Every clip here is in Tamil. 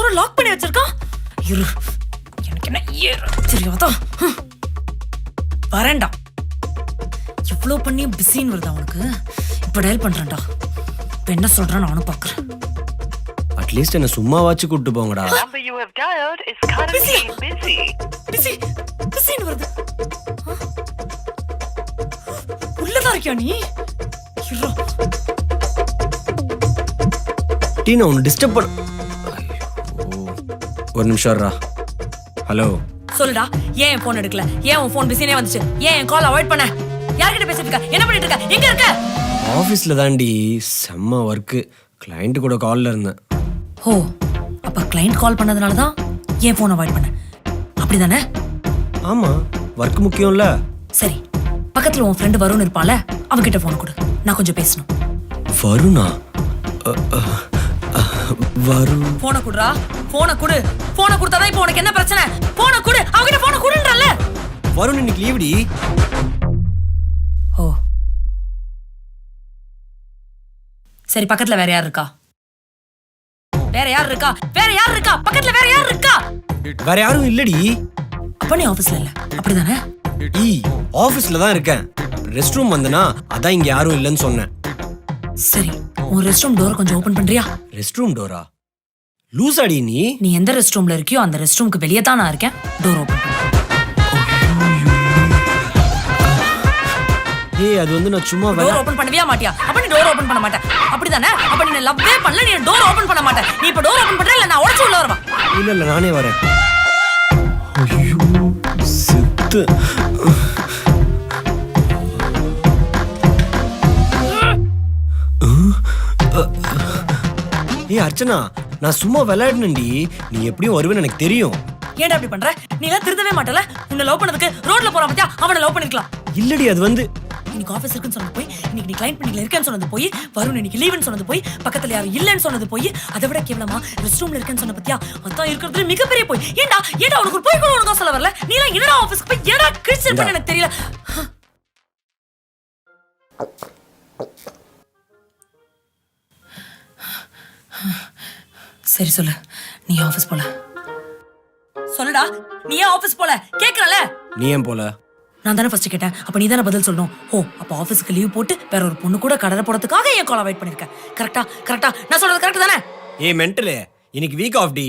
டோரை லாக் பண்ணி வச்சிருக்கான். இரு, எனக்கு என்ன தெரியாதா? வரேன்டா. இவ்வளோ பண்ணி பிஸின்னு வருதா உனக்கு? இப்போ டயல் பண்றேன்டா. இப்போ என்ன சொல்றான்னு நானும் பார்க்குறேன். அட்லீஸ்ட் என்ன சும்மாவாச்சு கூப்பிட்டு போங்கடா. பிஸின்னு வருது. உள்ளதா இருக்கியா நீ? டீனா உன்னை டிஸ்டர்ப் பண்ண. ஒரு நிமிஷம் இருடா. ஹலோ சொல்லுடா. ஏன் என் போன் எடுக்கல? ஏன் உன் போன் பிஸினே வந்துச்சு? ஏன் என் கால் அவாய்ட் பண்ண? யார்கிட்ட பேசிட்டு இருக்க? என்ன பண்ணிட்டு இருக்க? எங்க இருக்க? ஆஃபீஸில் தாண்டி செம்ம ஒர்க்கு. கிளைண்ட் கூட காலில் இருந்தேன். ஓ, அப்ப கிளைண்ட் கால் பண்ணதுனால தான் ஏன் போன் அவாய்ட் பண்ண, அப்படிதானே? ஆமாம், ஒர்க் முக்கியம்ல. சரி, பக்கத்துல உன் ஃப்ரெண்டு வருண் இருப்பான்ல, அவன்கிட்ட போன் கொடு, நான் கொஞ்சம் பேசணும். வருணா? வருண் போனை குடுறா. போனை குடு. போனை கொடுத்தாதான் இப்போ உனக்கு என்ன பிரச்சனை? போனை குடு. அவகிட்ட போனை குடுன்றல்ல. வருண் இன்னைக்கு லீவுடி. ஓ சரி, பக்கத்துல வேற யார் இருக்கா? வேற யார் இருக்கா? வேற யார் இருக்கா? பக்கத்துல வேற யார் இருக்கா? வேற யாரும் இல்லடி. அப்ப நீ ஆபீஸ்ல இல்ல, அப்படிதானே? ஆபீஸ்ல தான் இருக்கேன். ரெஸ்ட் ரூம் வந்தனா அதான் இங்க யாரும் இல்லன்னு சொன்னேன். சரி, உன் ரெஸ்ட் ரூம் டோர் கொஞ்சம் ஓபன் பண்றியா? ரெஸ்ட் ரூம் டோரா? லூசாடி நீ. நீ எந்த ரெஸ்ட் ரூம்ல இருக்கியோ அந்த ரெஸ்ட் ரூமுக்கு வெளியே தான் நான் இருக்கேன். டோர் ஓபன் பண்ணு. ஏய், அது வந்து நான் சும்மா டோர் ஓபன் பண்ணவே மாட்டியா? அப்ப நீ டோர் ஓபன் பண்ண மாட்டே, அப்படிதானே? அப்ப நீ லவ்வே பண்ணல, நீ டோர் ஓபன் பண்ண மாட்டே. நீ இப்ப டோர் ஓபன் பண்ற இல்ல நான் உடைச்சு உள்ள வரவா? இல்ல நானே வரேன். ஐயோ செத்து. ஏய் அர்ச்சனா, நான் சும்மா விளையாடுனேன்டி. நீ எப்படியும் வருவேன்னு எனக்கு தெரியும். ஏன்டா அப்படி பண்ற? நீ எல்லாம் திருந்தவே மாட்டல. உன்னை லவ் பண்ணதுக்கு ரோட்ல போறான் பாத்தியா, அவனை லவ் பண்ணிக்கலாம். இல்லடி, அது வந்து இன்னைக்கு ஆபீஸ் இருக்குன்னு சொன்னது போய், இன்னைக்கு நீ கிளைண்ட் மீட்டிங்ல இருக்கேன்னு சொன்னது போய், வருண் இன்னைக்கு லீவுன்னு சொன்னது போய், பக்கத்துல யாரும் இல்லன்னு சொன்னது போய், அதை விட கேவலமா ரெஸ்ட் ரூம்ல இருக்கேன்னு சொன்ன பத்தியா, அதான் இருக்கிறதுல மிகப்பெரிய போய். ஏன்டா உனக்கு ஒரு போய் கூட உனக்கு சொல்ல வரல? நீ எல்லாம் என்னடா ஆபீஸ்க்கு போய் என்னடா கிழிச்சிருப்பேன்னு எனக்கு தெரியல. சரி சொல்லு, நீ ஆபீஸ் போல. சொல்லுடா, நீ ஏன் ஆபீஸ் போல? கேக்குறல. நீ ஏன் போல? நான் தானே ஃபர்ஸ்ட் கேட்டேன், அப்ப நீ தானே பதில் சொல்லணும். ஓ, அப்ப ஆபீஸ்க்கு லீவ் போட்டு வேற ஒரு பொண்ணு கூட கடலை போறதுக்காக ஏன் கால் வெயிட் பண்ணிருக்கேன். கரெக்டா நான் சொல்றது கரெக்ட் தானே? ஏய் மென்டல், இன்னைக்கு வீக் ஆஃப் டி.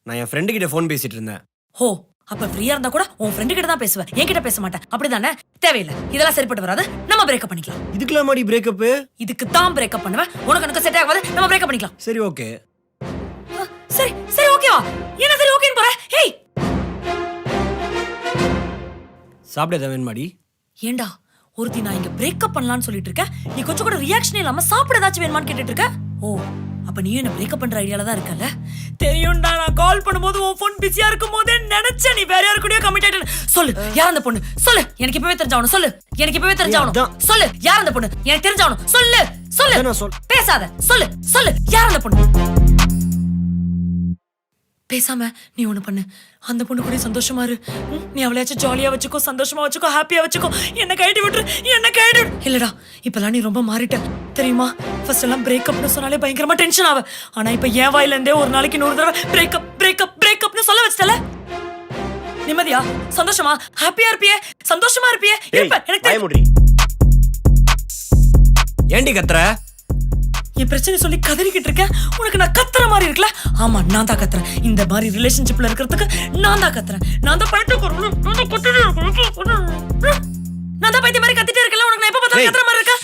நான் என் ஃப்ரெண்டு கிட்ட ஃபோன் பேசிட்டு இருந்தேன். ஓ, அப்ப ஃப்ரீயா இருந்தா கூட உன் ஃப்ரெண்டு கிட்ட தான் பேசுவேன், என்கிட்ட பேச மாட்டேன், அப்படிதானே? தேவையில்லை, இதெல்லாம் சரிப்பட்டு வராது. நம்ம பிரேக்கப் பண்ணிக்கலாம். இதுக்கெல்லாம் மாடி பிரேக்கப்? இதுக்கு தான் பிரேக்கப் பண்ணுவேன். உனக்கு எனக்கு செட் ஆகாது, நம்ம பிரேக்கப் பண்ணிக்கலாம். சரி ஓகே. சரி ஓகேவா? என்ன சரி ஓகேன்னு போற? ஹேய், சாப்பிட ஏதாவது வேணுமாடி? ஏண்டா ஒருத்தி நான் இங்க பிரேக்கப் பண்ணலாம்னு சொல்லிட்டு இருக்க, நீ கொஞ்சம் கூட ரியாக்ஷன் இல்லாம சாப்பிட ஏதாச்சும் வேணுமான்னு கேட்டுட்டு இருக்க. ஓ, அப்ப நீயும் என்ன பிரேக்கப் பண்ற ஐடியால தான் இருக்கல? தெரியும்டா, நான் கால் பண்ணும்போது உன் போன் பிஸியா இருக்கும் போதே நினைச்ச நீ வேற யாரு கூடயோ கமிட் ஆயிட்ட. சொல்லு, யார் அந்த பொண்ணு? சொல்லு, எனக்கு இப்பவே தெரிஞ்சாவணும். சொல்லு, எனக்கு இப்பவே தெரிஞ்சாவணும். சொல்லு, யார் அந்த பொண்ணு? எனக்கு தெரிஞ்சாவணும். சொல்லு. பேசாத, சொல்லு, யார் அந்த பொண்ணு? பேசாம நீ ஒண்ணு பண்ணு, அந்த பொண்ணு கூட சந்தோஷமா இரு. நீ அவளையாச்சும் ஜாலியா வச்சுக்கோ, சந்தோஷமா வச்சுக்கோ, ஹாப்பியா வச்சுக்கோ. என்ன கைடி விட்டுரு. இல்லடா, இப்பெல்லாம் நீ ரொம்ப மாறிட்ட தெரியுமா? ஃபர்ஸ்ட் எல்லாம் பிரேக்கப்னு சொன்னாலே பயங்கரமா டென்ஷன் ஆவ. ஆனா இப்ப என் வாயில இருந்தே ஒரு நாளைக்கு 100 தடவை பிரேக்கப்னு சொல்ல வச்சிட்டல. நிம்மதியா, சந்தோஷமா, ஹாப்பியா இருப்பியே, சந்தோஷமா இருப்பியே. எனக்கு ஏண்டி கத்துற? என் பிரச்சனை சொல்லி கதறிக்கிட்டு இருக்கேன். உனக்கு நான் கத்துற மாதிரி இருக்குல்ல? ஆமா, நான் தான் கத்துறேன். இந்த மாதிரி ரிலேஷன்ஷிப்ல இருக்கிறதுக்கு நான் தான் கத்துறேன். நான் தான் பைத்தியம் மாதிரி கத்திட்டே இருக்கல. உனக்கு நான் எப்ப பார்த்தாலும் கத்துற மாதிரி இருக்கா?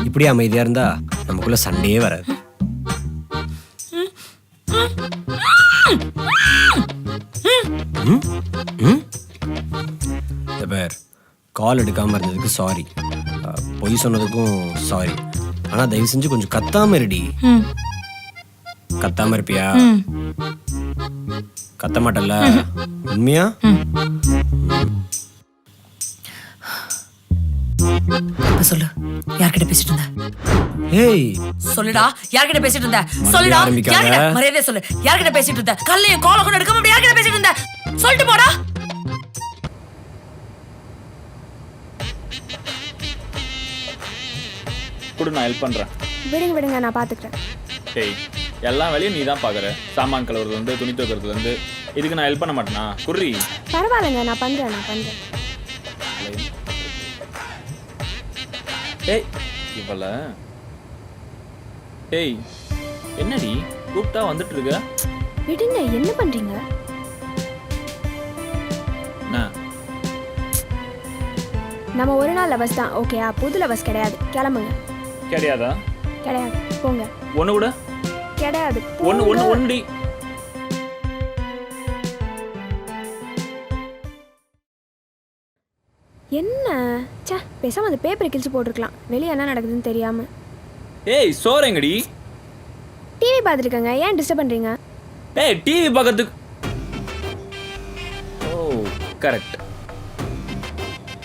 இப்படி அமைதியா இருந்தா நமக்குள்ள சண்டையே வராது. கால் எடுக்காம இருந்ததுக்கு சாரி, பொய் சொன்னதுக்கும் சாரி. ஆனா தயவு செஞ்சு கொஞ்சம் கத்தாம இருடி. கத்தாம இருப்பியா? கத்த மாட்டல்ல உண்மையா? சொல்லு, யார்கிட்ட பேசிட்டு இருந்த? ஏய் சொல்லுடா, யார்கிட்ட பேசிட்டு இருந்த? சொல்லுடா, மரியாதையா சொல்லு, யார்கிட்ட பேசிட்டு இருந்த? கல்லையும் கால கூட எடுக்காம யார்கிட்ட பேசிட்டு இருந்த? சொல்லிட்டு போடா. விடு, நான் ஹெல்ப் பண்ணுறேன். விடுங்க விடுங்க, நான் பார்த்துக்கிறேன். டேய், எல்லா வேலையும் நீ தான் பார்க்குற. சாமான் கழுவுறதுலேருந்து துணி துவைக்கிறதுலேருந்து. இதுக்கு நான் ஹெல்ப் பண்ண மாட்டேனா? குறி. பரவாயில்லைங்க, நான் பண்ணுறேன். டேய் இவள. டேய் என்னடி கூப்பிட்டா வந்துட்டு இருக்க? விடுங்க, என்ன பண்ணுறீங்க? என்ன? நம்ம ஒரு நாள் லவர்ஸ் தான், ஓகேயா? புது லவர்ஸ் கிடையாது. கிளம்புங்க. கிடையாதா? கிடையாது, போங்க. ஒன்று கூட கிடையாது, ஒன்று ஒன்று ஒன்றுடி. என்ன சே, பேசாம அந்த பேப்பரை கிழிச்சு போட்டிருக்கலாம். வெளியே என்ன நடக்குதுன்னு தெரியாம. ஏய் சோறேங்கடி. டிவி பார்த்துருக்கங்க, ஏன் டிஸ்டர்ப் பண்ணுறீங்க? ஏய் டிவி பார்க்கறதுக்கு. ஓ கரெக்ட்,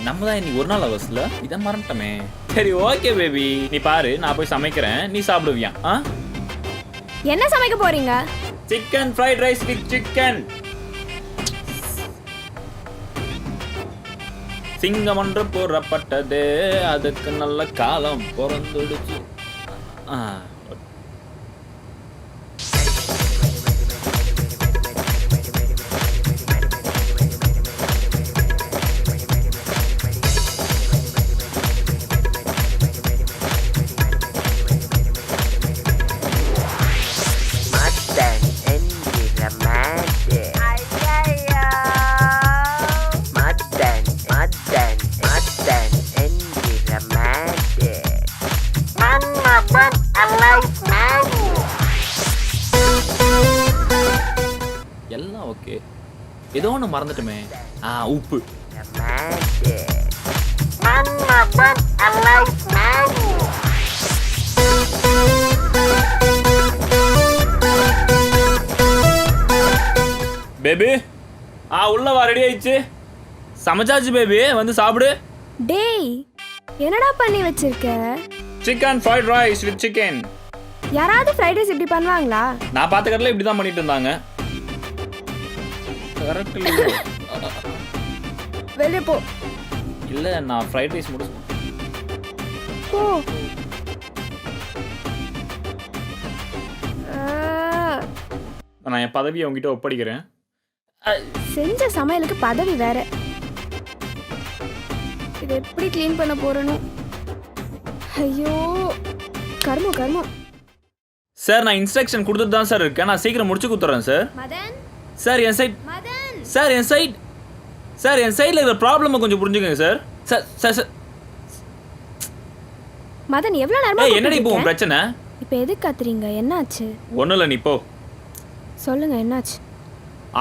நம்ம தான் இன்னைக்கு ஒரு நாள் அவர்ஸில் இதை மறந்துட்டோமே. சரி ஓகே பேபி, நீ பாரு, நான் போய் சமைக்கிறேன், நீ சாப்பிடுவியா? ஆ, என்ன சமைக்க போறீங்க? Chicken fried rice with chicken. சிங்கம் ஒன்று போறப்பட்டது, அதுக்கு நல்ல காலம் பிறந்துடுச்சு. ஆ, எல்லாம் ஓகே. ஏதோ ஒன்று மறந்துட்டுமே. ஆ, உப்பு. பேபி, உள்ள வா, ரெடி ஆயிடுச்சு. சமைச்சாச்சு பேபி, வந்து சாப்பிடு. டேய், என்னடா பண்ணி வச்சிருக்க? Chicken fried rice with chicken. யாராவது ஃப்ரைட் ரைஸ் இப்படி பண்ணுவாங்களா? நான் பார்த்த கடையில் இப்படி தான் பண்ணிட்டு இருந்தாங்க. கரெக்ட் இல்லையோ? வெளியே போ. இல்லை, நான் ஃப்ரைட் ரைஸ் முடிச்சு. போ. நான் என் பதவியை உங்ககிட்ட ஒப்படைக்கிறேன். செஞ்ச சமையலுக்கு பதவி வேற. இது எப்படி க்ளீன் பண்ண போறேனோ? ஐயோ, கர்மம் கர்மம். சார், நான் இன்ஸ்ட்ரக்ஷன் கொடுத்துட்டு தான் சார் இருக்கேன். நான் சீக்கிரம் முடிச்சு கொடுத்துட்றேன் சார். மதன், சார் என் சைட். மதன், சார் என் சைட். சார் என் சைடில் இருக்கிற ப்ராப்ளமை கொஞ்சம் புரிஞ்சுக்கங்க sir. Sir sir sir. Madhan, எவ்வளோ நேரமா என்னடி இப்போ உன் பிரச்சனை? இப்போ எதுக்கு கத்துறீங்க? என்னாச்சு? ஒன்றும் இல்லை, நீ போ. சொல்லுங்க, என்னாச்சு?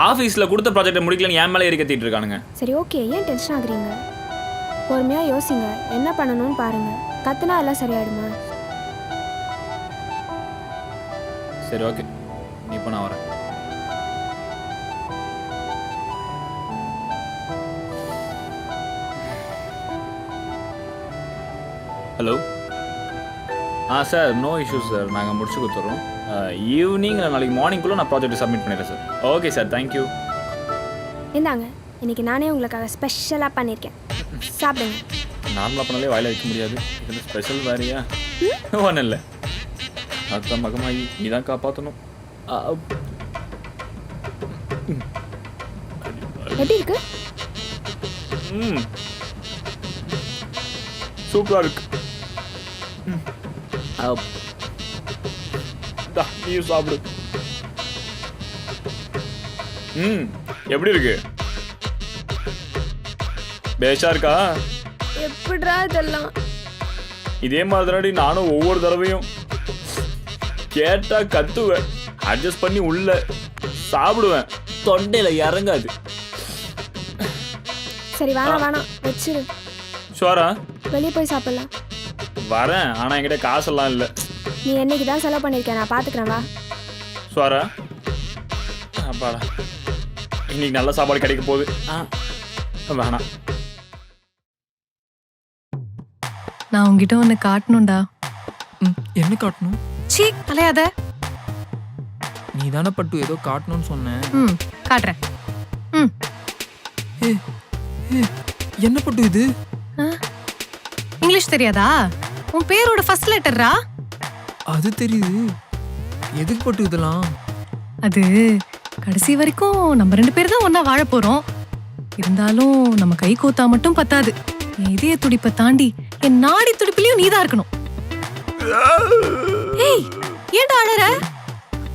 ஆஃபீஸில் கொடுத்த ப்ராஜெக்டை முடிக்கலன்னு என் மேலே ஏறி கத்திட்டு இருக்கானுங்க. சரி ஓகே, ஏன் டென்ஷன் ஆகுறீங்க? பொறுமையாக யோசிங்க, என்ன பண்ணணும்னு பாருங்க. கத்துனா எல்லாம் சரியாயிடுமா? சரி ஓகே, நீ இப்போ நான் வரேன். Hello. Sir, no issues sir, நாங்கள் முடிச்சு கொடுத்துட்றோம். ஈவினிங் நாளைக்கு மார்னிங்குள்ளே நான் ப்ராஜெக்ட் சப்மிட் பண்ணிடுறேன் சார். Okay sir, thank you. இந்தாங்க, இன்னைக்கு நானே உங்களுக்காக ஸ்பெஷலாக பண்ணியிருக்கேன், சாப்பிடுங்க. நார்மலாக பண்ணாலே வாயில வைக்க முடியாது, இது ஸ்பெஷல் வேறையா? ஒன்றும் இல்லை, அத்த மகமாயி நீ தான் காப்பாற்றணும். எப்படி இருக்கு? சூப்பராக இருக்கு. நீயும் சாப்பிடு. எப்படி இருக்கு? பேஷா இருக்கா? எப்படிடா இதெல்லாம்? இதே மாதிரி நானும் ஒவ்வொரு தடவையும் கேட்டா கத்துவேன், அட்ஜஸ்ட் பண்ணி உள்ள சாப்பிடுவேன், தொண்டையில இறங்காது. சரி வேணாம் வச்சிரு. ஷோரா? வெளியே போய் சாப்பிடலாம். வரேன், ஆனா என்கிட்ட காசெல்லாம் இல்லை. நீ என்னைக்கு தான் செலவு பண்ணியிருக்கேன், நான் பார்த்துக்கிறேன், வா. ஷோரா? அப்பாடா, இன்னைக்கு நல்ல சாப்பாடு கிடைக்க போகுது. வேணாம், நான் உங்ககிட்ட ஒன்று காட்டணும்டா. என்ன காட்டணும்? சீ, அலையாத. நீ தானே பட்டு ஏதோ காட்டணும்னு சொன்னேன். காட்டுறேன். என்ன பட்டு இது? இங்கிலீஷ் தெரியாதா? உன் பேரோட ஃபர்ஸ்ட் லெட்டர்ரா. அது தெரியுது. எதுக்கு பட்டு இதெல்லாம்? அது கடைசி வரைக்கும் நம்ம 2 பேர் தான் ஒண்ணா வாழ போறோம். இருந்தாலும் நம்ம கை கோத்தா மட்டும் பத்தாது. என் இதய துடிப்பை தாண்டி என் நாடி துடிப்பிலையும் நீதான் இருக்கணும். ஏய், ஏன்டா அழற?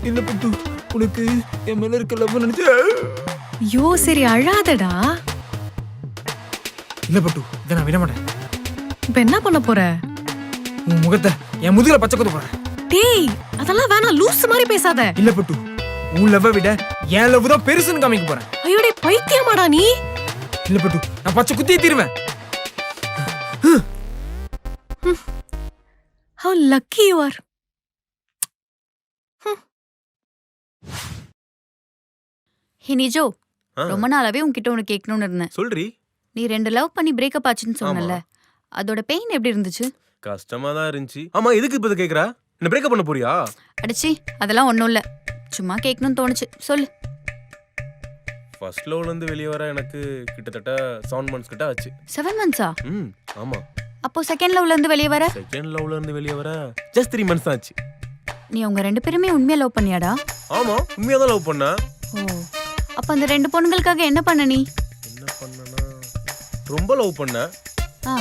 இல்ல பட்டு, உனக்கு என் மேல இருக்க லவ் நினைச்சு. ஐயோ சரி அழாதடா. இல்ல பட்டு, இதை நான் விட மாட்டேன். இப்ப என்ன பண்ண போற? உன் முகத்தை என் முதுகுல பச்சை குத்த போறேன். டேய் அதெல்லாம் வேணாம், லூஸ் மாதிரி பேசாத. இல்ல பட்டு, உன் லவ்வை விட என் லவ் தான் பெருசுன்னு காமிக்க போறேன். ஐயோ டேய் பைத்தியமாடா நீ. இல்ல பட்டு, நான் பச்சை குத்தியே தீருவேன். How lucky you are. ஹே நிஜோ, ரொம்ப நாளாவே உன்கிட்ட ஒன்று கேட்கணும்னு இருந்தேன். சொல்றி. நீ 2 லவ் பண்ணி பிரேக்கப் ஆச்சுன்னு சொன்னல, அதோட பெயின் எப்படி இருந்துச்சு? கஷ்டமா தான் இருந்துச்சு. ஆமா, எதுக்கு இப்ப கேக்குறா? என்ன பிரேக்கப் பண்ண போறியா? அடிச்சி அதெல்லாம் ஒன்றும் இல்லை, சும்மா கேட்கணும்னு தோணுச்சு, சொல்லு. ஃபர்ஸ்ட் லவ்ல இருந்து வெளிய வர எனக்கு கிட்டத்தட்ட 7 months கிட்ட ஆச்சு. 7 months? ஆமா. அப்போ செகண்ட் லவ்ல இருந்து வெளியே வர? செகண்ட் லவ்ல இருந்து வெளிய வர ஜஸ்ட் 3 months தான் ஆச்சு. நீ அவங்க 2 பேருமே உண்மையா லவ் பண்ணியாடா? ஆமா, உண்மையா தான் லவ் பண்ண. ஓ, அப்ப அந்த 2 பொண்ணுங்களுக்காக என்ன பண்ண நீ? என்ன பண்ணனா, ரொம்ப லவ் பண்ண.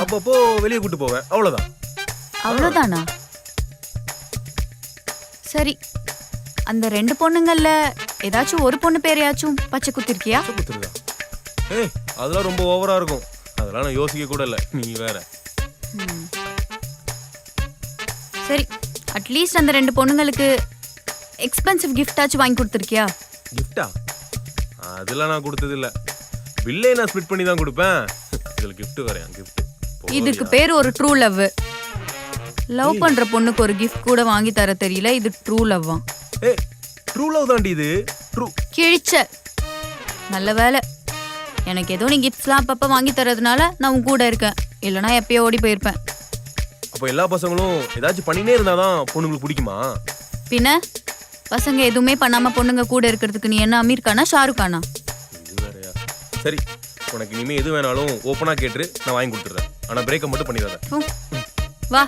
அப்பப்போ வெளிய கூட்டி போவேன், அவ்வளவுதான். அவ்வளவுதானா? சரி, அந்த 2 பொண்ணுங்கள்ல ஏதாச்சும் ஒரு பொண்ணு பேரையாச்சும் பச்சை குத்திருக்கியா? குத்துறதா? ஏய், அதெல்லாம் ரொம்ப ஓவரா இருக்கும். அதெல்லாம் நான் யோசிக்க கூட இல்ல, நீ வேற. சரி, அட்லீஸ்ட் அந்த 2 பொண்ணுங்களுக்கு எக்ஸ்பென்சிவ் கிஃப்டாச்சும் வாங்கி கொடுத்துருக்கியா? கிஃப்டா? அதெல்லாம் நான் கொடுத்தது இல்ல. பில்லே நான் ஸ்ப்ளிட் பண்ணி தான் கொடுப்பேன். இதுல கிஃப்ட் வேற. கிஃப்ட் இதுக்கு பேர் ஒரு ட்ரூ லவ். லவ் பண்ற பொண்ணுக்கு ஒரு கிஃப்ட் கூட வாங்கி தர தெரியல, இது ட்ரூ லவ்வா? ஏய், ட்ரூ லவ் தாண்டி இது. ட்ரூ கிழிச்ச. நல்ல வேலை, எனக்கு ஏதோ நீ கிஃப்ட்ஸ்லாம் அப்பப்போ வாங்கி தரதுனால நான் உன் கூட இருக்கேன், இல்லைனா எப்பயோ ஓடி போயிருப்பேன். அப்போ எல்லா பசங்களும் ஏதாச்சும் பண்ணினே இருந்தாதான் பொண்ணுங்களுக்கு பிடிக்குமா? பின்ன பசங்க எதுவுமே பண்ணாம பொண்ணுங்க கூட இருக்கிறதுக்கு நீ என்ன அமீர் கானா ஷாருக் கானா? இது வேறயா? சரி, உனக்கு இனிமே எது வேணாலும் ஓப்பனா கேட்டு நான் வாங்கி கொடுத்துறேன். ஆனா பிரேக்கப் மட்டும் பண்ணிடாத. வா.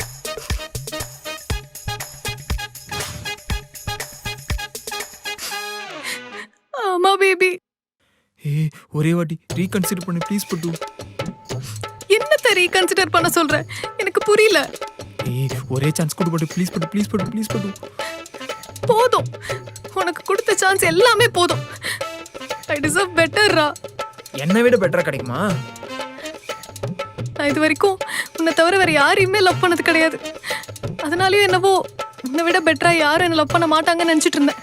ஆமா பேபி. ஏய், ஒரே வாட்டி ரீகன்சிடர் பண்ணி ப்ளீஸ் பட்டு. என்னத்த ரீகன்சிடர் பண்ண சொல்ற? எனக்கு புரியல. ஏய், ஒரே சான்ஸ் கொடு பட்டு, ப்ளீஸ் பட்டு, ப்ளீஸ் பட்டு, ப்ளீஸ் பட்டு. போதும், உனக்கு கொடுத்த சான்ஸ் எல்லாமே போதும். ஐ டிசர்வ் பெட்டர்ரா. என்னை விட பெட்டரா கிடைக்குமா? நான் இது வரைக்கும் உன்னை தவிர வேற யாரையுமே லவ் பண்ணது கிடையாது. அதனாலயும் என்னவோ உன்னை விட பெட்டரா யாரும் என்ன லவ் பண்ண மாட்டாங்கன்னு நினைச்சிட்டு இருந்தேன்.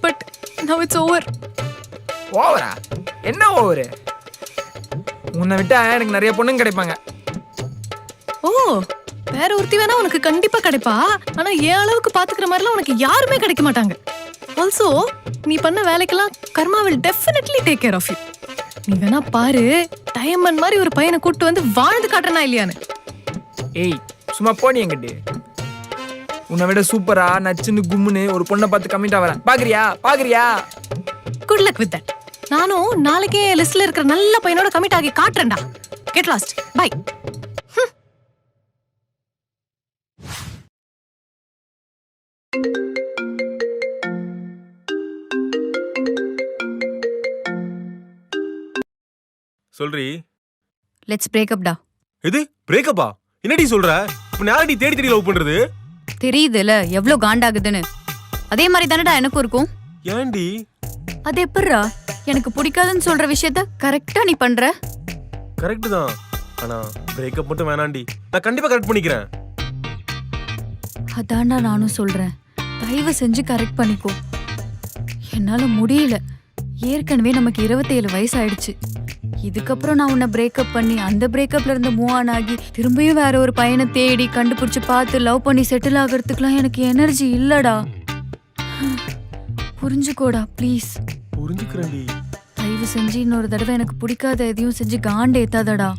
But now it's over. ஓவரா? என்ன ஓவரு? உன்னை விட்டா எனக்கு நிறைய பொண்ணுங்க கிடைப்பாங்க. ஓ, வேற ஒருத்தி வேணா உனக்கு கண்டிப்பா கிடைப்பா. ஆனா என் அளவுக்கு பாத்துக்கிற மாதிரிலாம் உனக்கு யாருமே கிடைக்க மாட்டாங்க. ஆல்சோ நீ பண்ண வேலைக்கெல்லாம் karma will definitely take care of you. நீ வேணா பாரு, டைமண்ட் மாதிரி ஒரு பையனை கூட்டு வந்து வாழ்ந்து காட்டுறனா இல்லையான்னு. ஏய், சும்மா போனி எங்கிட்டு. உன்னை விட சூப்பரா நச்சுன்னு கும்முன்னு ஒரு பொண்ணை பார்த்து கம்மிட்டா வரேன். பாக்குறியா? பாக்குறியா? Good luck with that. நானும் நாளைக்கே லிஸ்ட்ல இருக்கிற நல்ல பையனோட கமிட் ஆகி காட்டுறேன்டா. Get lost. பை. சொல்றி. லெட்ஸ் பிரேக்கப் டா. இது பிரேக்கப்பா? என்னடி சொல்ற? இப்ப நாளடி தேடி தேடி லவ் பண்றது? தெரியுதுல எவ்வளோ காண்டாகுதுன்னு. அதே மாதிரி தானடா எனக்கும் இருக்கும். ஏன்டி? அது எப்படிரா எனக்கு பிடிக்காதுன்னு சொல்ற விஷயத்த கரெக்டா நீ பண்ற? கரெக்ட் தான். ஆனா பிரேக்கப் மட்டும் வேணாண்டி. நான் கண்டிப்பா கரெக்ட் பண்ணிக்கிறேன். அதான்டா நானும் சொல்றேன், தயவு செஞ்சு கரெக்ட் பண்ணிக்கோ. என்னால முடியல. ஏற்கனவே நமக்கு 27 வயசு ஆயிடுச்சு. இதுக்கப்புறம் நான் உன்னை பிரேக்கப் பண்ணி அந்த பிரேக்கப்ல இருந்து மூவ் ஆன் ஆகி திரும்பியும் வேற ஒரு பையனை தேடி கண்டுபிடிச்சு பார்த்து லவ் பண்ணி செட்டில் ஆகிறதுக்குலாம் எனக்கு எனர்ஜி இல்லடா. புரிஞ்சுக்கோடா ப்ளீஸ். புரிஞ்சுக்கிறேன்டி. தயவு செஞ்சு இன்னொரு தடவை எனக்கு பிடிக்காத எதையும் செஞ்சு காண்ட ஏத்தாதடா.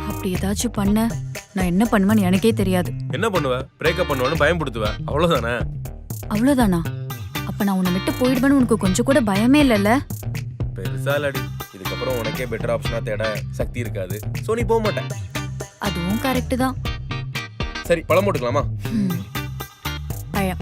அப்படி ஏதாச்சும் பண்ண நான் என்ன பண்ணுவேன்னு எனக்கே தெரியாது. என்ன பண்ணுவ? பிரேக்கப் பண்ணுவேன்னு பயம்படுத்துவ, அவ்வளவுதானே? அவ்வளவுதானா? அப்ப நான் உன்னை விட்டு போயிடுவேன்னு உனக்கு கொஞ்சம் கூட பயமே இல்லைல்ல? பெருசா இல்லடி. இதுக்கப்புறம் உனக்கே பெட்டர் ஆப்ஷனா தேட சக்தி இருக்காது. சோ நீ போக மாட்டேன். அதுவும் கரெக்ட் தான். சரி பழம் போட்டுக்கலாமா? பயம்